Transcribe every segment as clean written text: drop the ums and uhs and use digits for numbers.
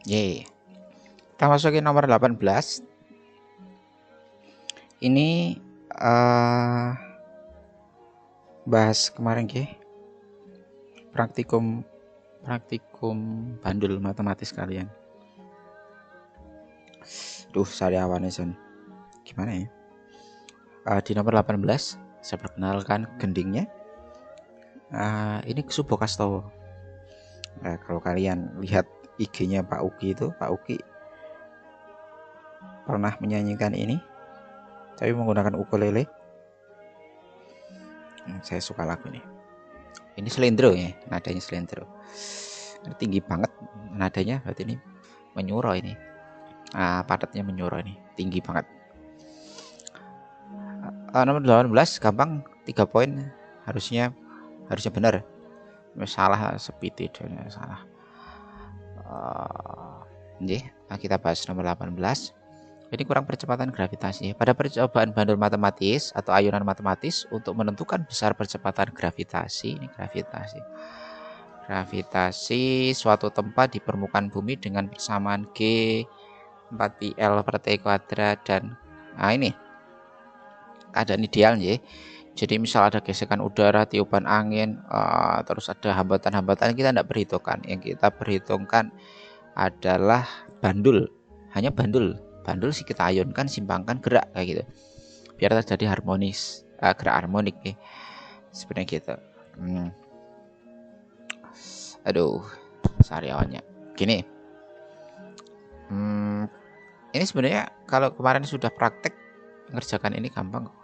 Y. Kita masukin nomor 18. Ini bahas kemarin praktikum bandul matematis kalian. Duh, sariawane son. Gimana ya? Di nomor 18 saya perkenalkan gendingnya. Ini Subo Kastowo. Kalau kalian lihat IG-nya Pak Uki itu, Pak Uki pernah menyanyikan ini, tapi menggunakan ukulele. Saya suka lagu ini. Ini selendro ya, nadanya selendro. Ini tinggi banget nadanya, berarti ini menyuro ini. Padatnya menyuro ini, tinggi banget. Nomor 18 gampang, 3 poin harusnya benar. Salah sepiti dan salah. Kita bahas nomor 18. Ini kurang percepatan gravitasi. Pada percobaan bandul matematis atau ayunan matematis untuk menentukan besar percepatan gravitasi, ini gravitasi suatu tempat di permukaan bumi dengan persamaan G 4πL per T kuadrat dan ini keadaan ideal ya. Jadi misal ada gesekan udara, tiupan angin, terus ada hambatan-hambatan, kita tidak perhitungkan. Yang kita perhitungkan adalah bandul, hanya bandul sih kita ayunkan, simpangkan, gerak kayak gitu, biar terjadi harmonis, gerak harmonik ya, sebenarnya gitu. Aduh, sariawannya gini. Ini sebenarnya kalau kemarin sudah praktek mengerjakan ini gampang kok.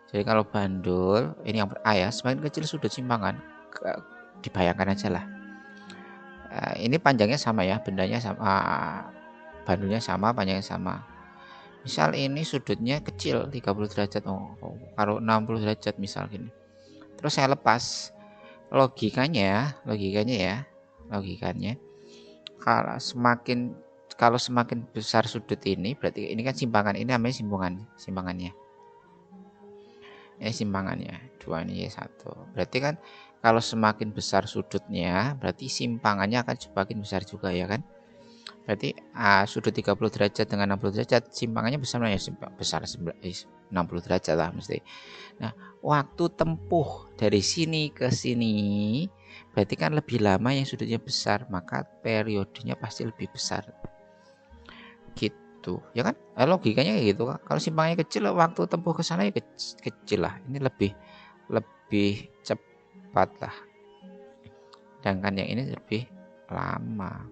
Jadi kalau bandul ini yang ya, semakin kecil sudut simpangan, dibayangkan aja lah. Ini panjangnya sama ya, bendanya sama, bandulnya sama, panjangnya sama. Misal ini sudutnya kecil 30 derajat, kalau 60 derajat misal gini. Terus saya lepas, logikanya kalau semakin besar sudut ini, berarti ini kan simpangan, ini namanya simpangannya. Simpangannya 2 ini 1. Berarti kan kalau semakin besar sudutnya, berarti simpangannya akan semakin besar juga ya kan? Berarti sudut 30 derajat dengan 60 derajat, simpangannya besar ya, besar 60 derajat lah mesti. Nah, waktu tempuh dari sini ke sini berarti kan lebih lama yang sudutnya besar, maka periodenya pasti lebih besar. Gitu, ya kan? Logikanya kayak gitu. Kalau simpangannya kecil, waktu tempuh ke sana ya kecil lah. Ini lebih cepat lah. Sedangkan yang ini lebih lama.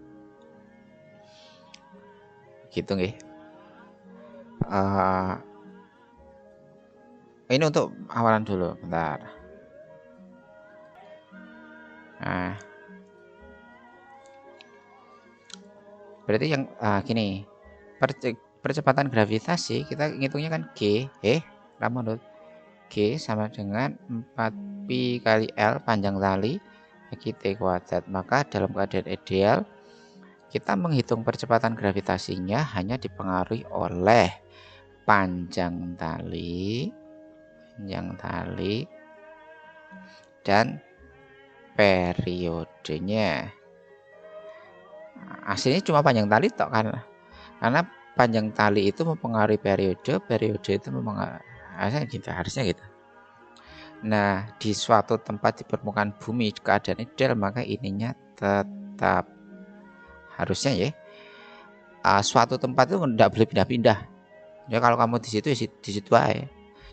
Gitu nggih. Ini untuk awalan dulu, bentar. Nah, berarti yang gini, percepatan gravitasi kita ngitungnya kan G, G sama dengan 4π kali L panjang tali bagi T kuadrat. Maka dalam keadaan ideal kita menghitung percepatan gravitasinya hanya dipengaruhi oleh panjang tali dan periodenya. Aslinya cuma panjang tali tok kan, karena panjang tali itu mempengaruhi periode itu mempengaruhi harusnya gitu. Nah, di suatu tempat di permukaan bumi keadaan ideal, maka ininya tetap harusnya ya. Suatu tempat itu tidak boleh pindah-pindah. Ya kalau kamu di situ aja.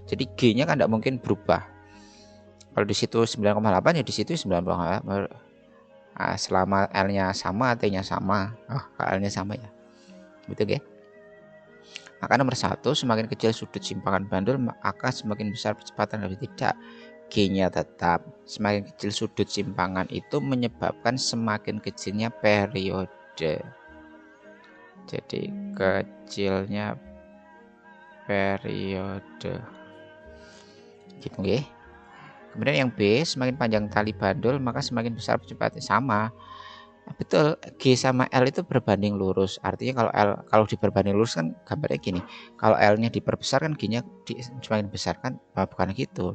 Jadi G-nya kan tidak mungkin berubah. Kalau di situ 9,8 ya di situ 9,8. Selama L-nya sama, T-nya sama. L-nya sama ya. Betul ya? Maka nomor 1, semakin kecil sudut simpangan bandul, maka semakin besar percepatan. Tidak, G-nya tetap. Semakin kecil sudut simpangan itu menyebabkan semakin kecilnya periode. Jadi kecilnya periode. Gitu nggih. Kemudian yang B, semakin panjang tali bandul maka semakin besar percepatan. Sama. Betul, G sama L itu berbanding lurus. Artinya kalau diperbanding lurus kan gambarnya gini. Kalau L-nya diperbesar kan G-nya semakin besar kan? Bukan gitu.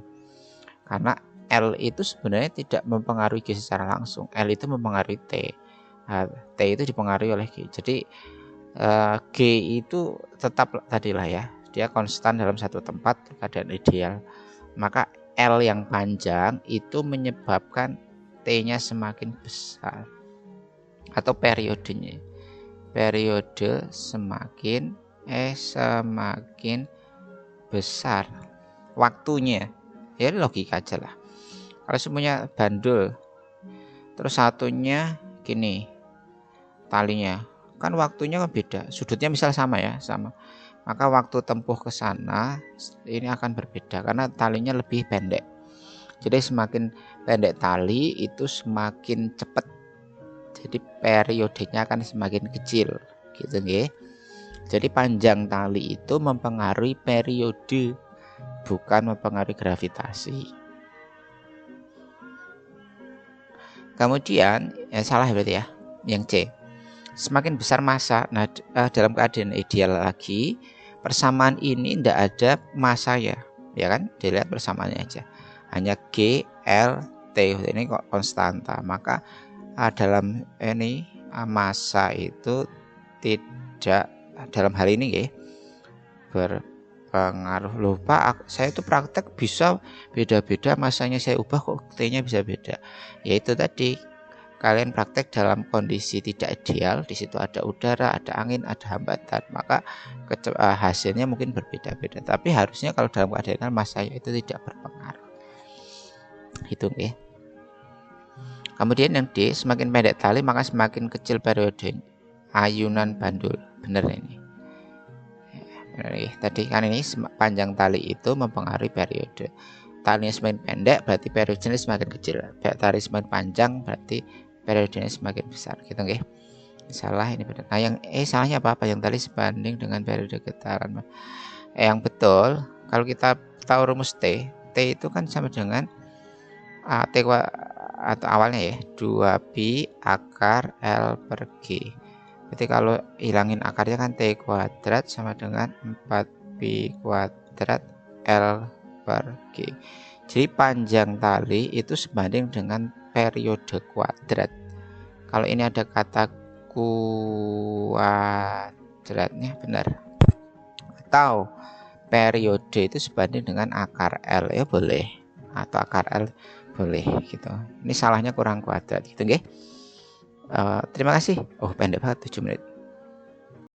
Karena L itu sebenarnya tidak mempengaruhi G secara langsung. L itu mempengaruhi T. T itu dipengaruhi oleh G. Jadi G itu tetap tadilah ya, dia konstan dalam satu tempat keadaan ideal. Maka L yang panjang itu menyebabkan T-nya semakin besar atau periode semakin besar waktunya. Ya logika aja lah. Kalau semuanya bandul terus satunya gini talinya, kan waktunya beda, sudutnya misal sama ya, sama, maka waktu tempuh ke sana ini akan berbeda karena talinya lebih pendek. Jadi semakin pendek tali itu semakin cepat, jadi periodenya akan semakin kecil gitu nggih. Jadi panjang tali itu mempengaruhi periode, bukan mempengaruhi gravitasi. Kemudian salah berarti ya, yang C. Semakin besar massa. Nah, dalam keadaan ideal lagi, persamaan ini tidak ada massa ya kan? Dilihat persamaannya aja. Hanya G, L, T ini kok konstanta. Maka dalam ini massa itu tidak dalam hal ini ya berpengaruh. Lupa saya itu praktek bisa beda-beda masanya, saya ubah kok T-nya bisa beda. Yaitu tadi kalian praktek dalam kondisi tidak ideal, di situ ada udara, ada angin, ada hambatan, maka hasilnya mungkin berbeda-beda. Tapi harusnya kalau dalam keadaan masanya itu tidak berpengaruh. Hitung ya. Kemudian yang D, semakin pendek tali maka semakin kecil periode ayunan bandul. Benar ini. Tadi kan ini panjang tali itu mempengaruhi periode. Talinya semakin pendek berarti periodenya semakin kecil. Tali semakin panjang berarti periodenya semakin besar. Gitu nggih. Salah ini benar. Nah, yang salahnya apa? Panjang tali sebanding dengan periode getaran. Yang betul, kalau kita tahu rumus T itu kan sama dengan T atau awalnya ya 2pi akar L per G. Jadi kalau hilangin akarnya kan T kuadrat sama dengan 4pi kuadrat L per G. Jadi panjang tali itu sebanding dengan periode kuadrat. Kalau ini ada kata kuadratnya benar. Atau periode itu sebanding dengan akar L ya boleh. Atau akar L boleh gitu. Ini salahnya kurang kuadrat gitu nggih. Terima kasih. Oh pendek banget 7 menit.